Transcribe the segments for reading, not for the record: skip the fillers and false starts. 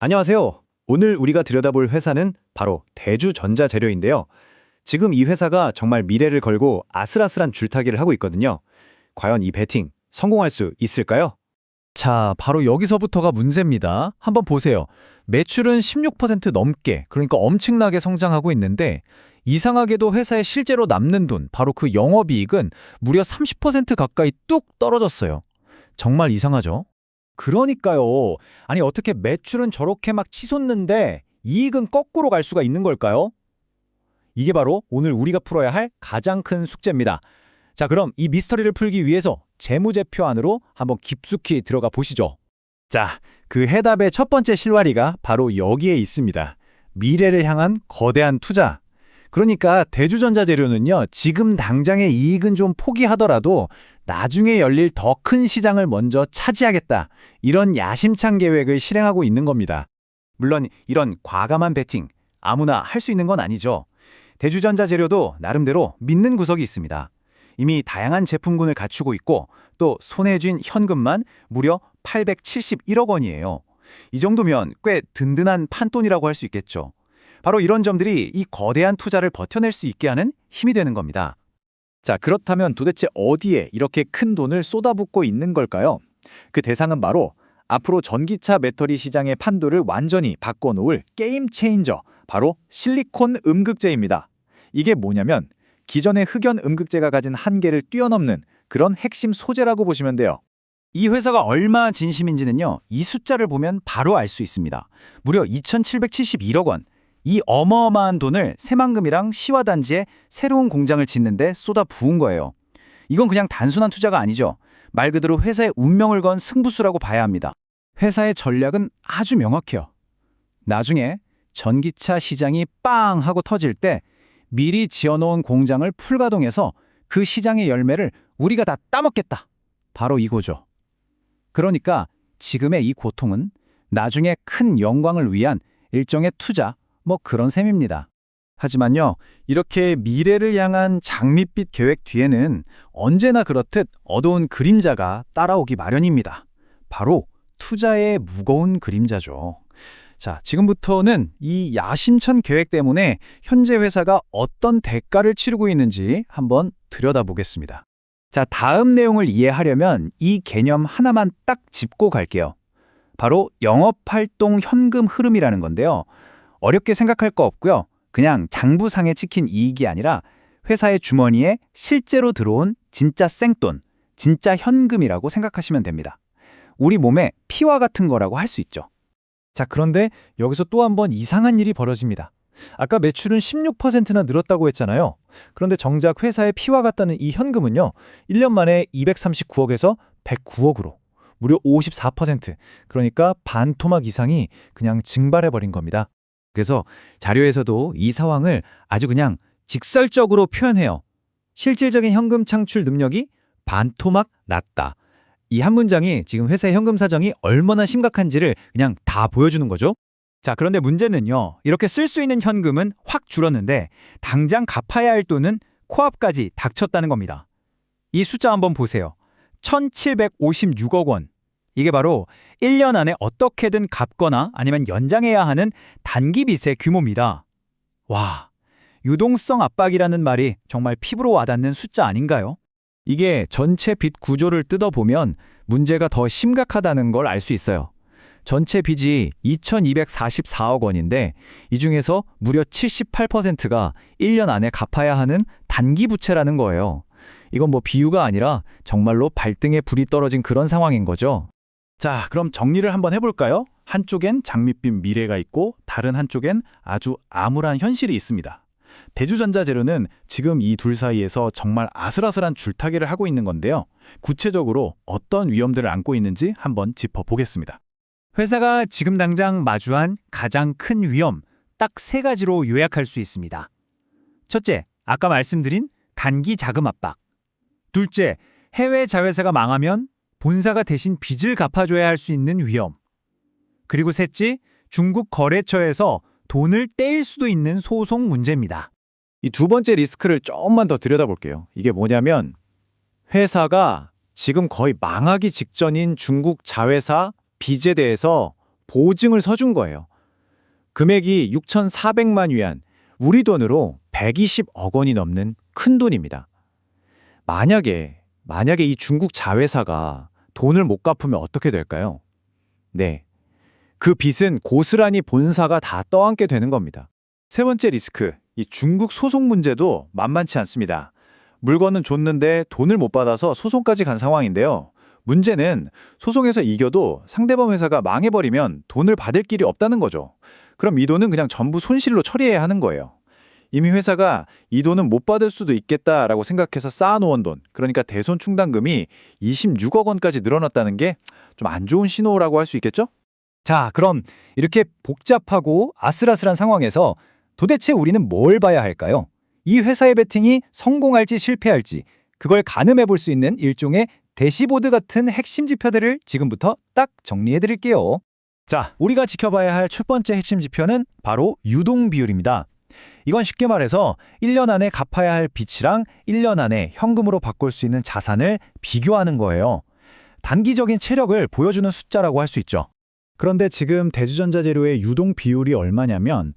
안녕하세요. 오늘 우리가 들여다볼 회사는 바로 대주전자재료인데요. 지금 이 회사가 정말 미래를 걸고 아슬아슬한 줄타기를 하고 있거든요. 과연 이 베팅 성공할 수 있을까요? 자, 바로 여기서부터가 문제입니다. 한번 보세요. 매출은 16% 넘게, 그러니까 엄청나게 성장하고 있는데 이상하게도 회사에 실제로 남는 돈, 바로 그 영업이익은 무려 30% 가까이 뚝 떨어졌어요. 정말 이상하죠? 그러니까요. 아니 어떻게 매출은 저렇게 막 치솟는데 이익은 거꾸로 갈 수가 있는 걸까요? 이게 바로 오늘 우리가 풀어야 할 가장 큰 숙제입니다. 자, 그럼 이 미스터리를 풀기 위해서 재무제표 안으로 한번 깊숙이 들어가 보시죠. 자, 그 해답의 첫 번째 실마리가 바로 여기에 있습니다. 미래를 향한 거대한 투자. 그러니까 대주전자재료는요, 지금 당장의 이익은 좀 포기하더라도 나중에 열릴 더 큰 시장을 먼저 차지하겠다. 이런 야심찬 계획을 실행하고 있는 겁니다. 물론 이런 과감한 베팅 아무나 할 수 있는 건 아니죠. 대주전자재료도 나름대로 믿는 구석이 있습니다. 이미 다양한 제품군을 갖추고 있고 또 손에 쥔 현금만 무려 871억 원이에요. 이 정도면 꽤 든든한 판돈이라고 할 수 있겠죠. 바로 이런 점들이 이 거대한 투자를 버텨낼 수 있게 하는 힘이 되는 겁니다. 자, 그렇다면 도대체 어디에 이렇게 큰 돈을 쏟아붓고 있는 걸까요? 그 대상은 바로 앞으로 전기차 배터리 시장의 판도를 완전히 바꿔놓을 게임 체인저, 바로 실리콘 음극재입니다. 이게 뭐냐면 기존의 흑연 음극재가 가진 한계를 뛰어넘는 그런 핵심 소재라고 보시면 돼요. 이 회사가 얼마나 진심인지는요, 이 숫자를 보면 바로 알 수 있습니다. 무려 2,771억 원. 이 어마어마한 돈을 새만금이랑 시화단지에 새로운 공장을 짓는데 쏟아 부은 거예요. 이건 그냥 단순한 투자가 아니죠. 말 그대로 회사의 운명을 건 승부수라고 봐야 합니다. 회사의 전략은 아주 명확해요. 나중에 전기차 시장이 빵 하고 터질 때 미리 지어놓은 공장을 풀가동해서 그 시장의 열매를 우리가 다 따먹겠다. 바로 이거죠. 그러니까 지금의 이 고통은 나중에 큰 영광을 위한 일종의 투자, 뭐 그런 셈입니다. 하지만요, 이렇게 미래를 향한 장밋빛 계획 뒤에는 언제나 그렇듯 어두운 그림자가 따라오기 마련입니다. 바로 투자의 무거운 그림자죠. 자, 지금부터는 이 야심찬 계획 때문에 현재 회사가 어떤 대가를 치르고 있는지 한번 들여다보겠습니다. 자, 다음 내용을 이해하려면 이 개념 하나만 딱 짚고 갈게요. 바로 영업활동 현금 흐름이라는 건데요. 어렵게 생각할 거 없고요. 그냥 장부상에 찍힌 이익이 아니라 회사의 주머니에 실제로 들어온 진짜 생돈, 진짜 현금이라고 생각하시면 됩니다. 우리 몸의 피와 같은 거라고 할 수 있죠. 자, 그런데 여기서 또 한 번 이상한 일이 벌어집니다. 아까 매출은 16%나 늘었다고 했잖아요. 그런데 정작 회사의 피와 같다는 이 현금은요, 1년 만에 239억에서 109억으로 무려 54%, 그러니까 반토막 이상이 그냥 증발해버린 겁니다. 그래서 자료에서도 이 상황을 아주 그냥 직설적으로 표현해요. 실질적인 현금 창출 능력이 반토막 났다. 이 한 문장이 지금 회사의 현금 사정이 얼마나 심각한지를 그냥 다 보여주는 거죠. 자, 그런데 문제는요, 이렇게 쓸 수 있는 현금은 확 줄었는데 당장 갚아야 할 돈은 코앞까지 닥쳤다는 겁니다. 이 숫자 한번 보세요. 1,756억 원. 이게 바로 1년 안에 어떻게든 갚거나 아니면 연장해야 하는 단기 빚의 규모입니다. 와, 유동성 압박이라는 말이 정말 피부로 와닿는 숫자 아닌가요? 이게 전체 빚 구조를 뜯어보면 문제가 더 심각하다는 걸 알 수 있어요. 전체 빚이 2,244억 원인데 이 중에서 무려 78%가 1년 안에 갚아야 하는 단기 부채라는 거예요. 이건 뭐 비유가 아니라 정말로 발등에 불이 떨어진 그런 상황인 거죠. 자, 그럼 정리를 한번 해볼까요? 한쪽엔 장밋빛 미래가 있고 다른 한쪽엔 아주 암울한 현실이 있습니다. 대주전자재료는 지금 이 둘 사이에서 정말 아슬아슬한 줄타기를 하고 있는 건데요. 구체적으로 어떤 위험들을 안고 있는지 한번 짚어보겠습니다. 회사가 지금 당장 마주한 가장 큰 위험, 딱 세 가지로 요약할 수 있습니다. 첫째, 아까 말씀드린 단기 자금 압박. 둘째, 해외 자회사가 망하면 본사가 대신 빚을 갚아줘야 할 수 있는 위험. 그리고 셋째, 중국 거래처에서 돈을 떼일 수도 있는 소송 문제입니다. 이 두 번째 리스크를 조금만 더 들여다볼게요. 이게 뭐냐면 회사가 지금 거의 망하기 직전인 중국 자회사 빚에 대해서 보증을 서준 거예요. 금액이 6,400만 위안, 우리 돈으로 120억 원이 넘는 큰 돈입니다. 만약에 이 중국 자회사가 돈을 못 갚으면 어떻게 될까요? 네. 그 빚은 고스란히 본사가 다 떠안게 되는 겁니다. 세 번째 리스크, 이 중국 소송 문제도 만만치 않습니다. 물건은 줬는데 돈을 못 받아서 소송까지 간 상황인데요. 문제는 소송에서 이겨도 상대방 회사가 망해버리면 돈을 받을 길이 없다는 거죠. 그럼 이 돈은 그냥 전부 손실로 처리해야 하는 거예요. 이미 회사가 이 돈은 못 받을 수도 있겠다라고 생각해서 쌓아놓은 돈, 그러니까 대손 충당금이 26억 원까지 늘어났다는 게 좀 안 좋은 신호라고 할 수 있겠죠? 자, 그럼 이렇게 복잡하고 아슬아슬한 상황에서 도대체 우리는 뭘 봐야 할까요? 이 회사의 베팅이 성공할지 실패할지 그걸 가늠해 볼 수 있는 일종의 대시보드 같은 핵심 지표들을 지금부터 딱 정리해 드릴게요. 자, 우리가 지켜봐야 할 첫 번째 핵심 지표는 바로 유동 비율입니다. 이건 쉽게 말해서 1년 안에 갚아야 할 빚이랑 1년 안에 현금으로 바꿀 수 있는 자산을 비교하는 거예요. 단기적인 체력을 보여주는 숫자라고 할 수 있죠. 그런데 지금 대주전자재료의 유동 비율이 얼마냐면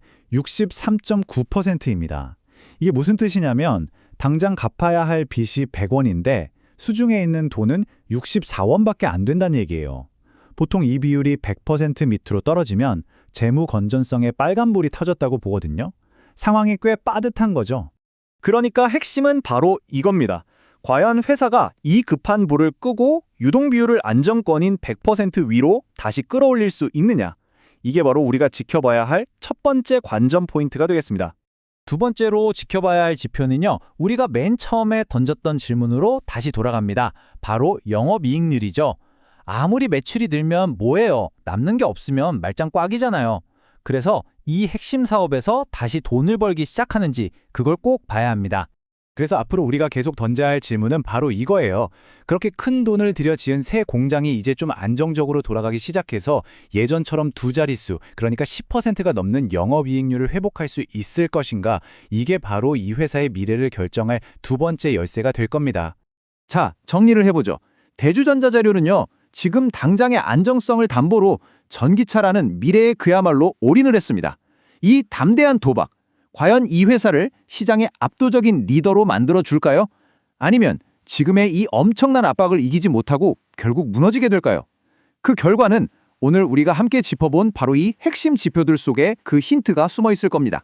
63.9%입니다. 이게 무슨 뜻이냐면 당장 갚아야 할 빚이 100원인데 수중에 있는 돈은 64원밖에 안 된다는 얘기예요. 보통 이 비율이 100% 밑으로 떨어지면 재무 건전성에 빨간불이 터졌다고 보거든요. 상황이 꽤 빠듯한 거죠. 그러니까 핵심은 바로 이겁니다. 과연 회사가 이 급한 불을 끄고 유동 비율을 안정권인 100% 위로 다시 끌어올릴 수 있느냐? 이게 바로 우리가 지켜봐야 할 첫 번째 관전 포인트가 되겠습니다. 두 번째로 지켜봐야 할 지표는요. 우리가 맨 처음에 던졌던 질문으로 다시 돌아갑니다. 바로 영업이익률이죠. 아무리 매출이 늘면 뭐예요? 남는 게 없으면 말짱 꽉이잖아요. 그래서 이 핵심 사업에서 다시 돈을 벌기 시작하는지 그걸 꼭 봐야 합니다. 그래서 앞으로 우리가 계속 던져야 할 질문은 바로 이거예요. 그렇게 큰 돈을 들여 지은 새 공장이 이제 좀 안정적으로 돌아가기 시작해서 예전처럼 두 자릿수, 그러니까 10%가 넘는 영업이익률을 회복할 수 있을 것인가? 이게 바로 이 회사의 미래를 결정할 두 번째 열쇠가 될 겁니다. 자, 정리를 해보죠. 대주전자재료는요, 지금 당장의 안정성을 담보로 전기차라는 미래에 그야말로 올인을 했습니다. 이 담대한 도박, 과연 이 회사를 시장의 압도적인 리더로 만들어 줄까요? 아니면 지금의 이 엄청난 압박을 이기지 못하고 결국 무너지게 될까요? 그 결과는 오늘 우리가 함께 짚어본 바로 이 핵심 지표들 속에 그 힌트가 숨어 있을 겁니다.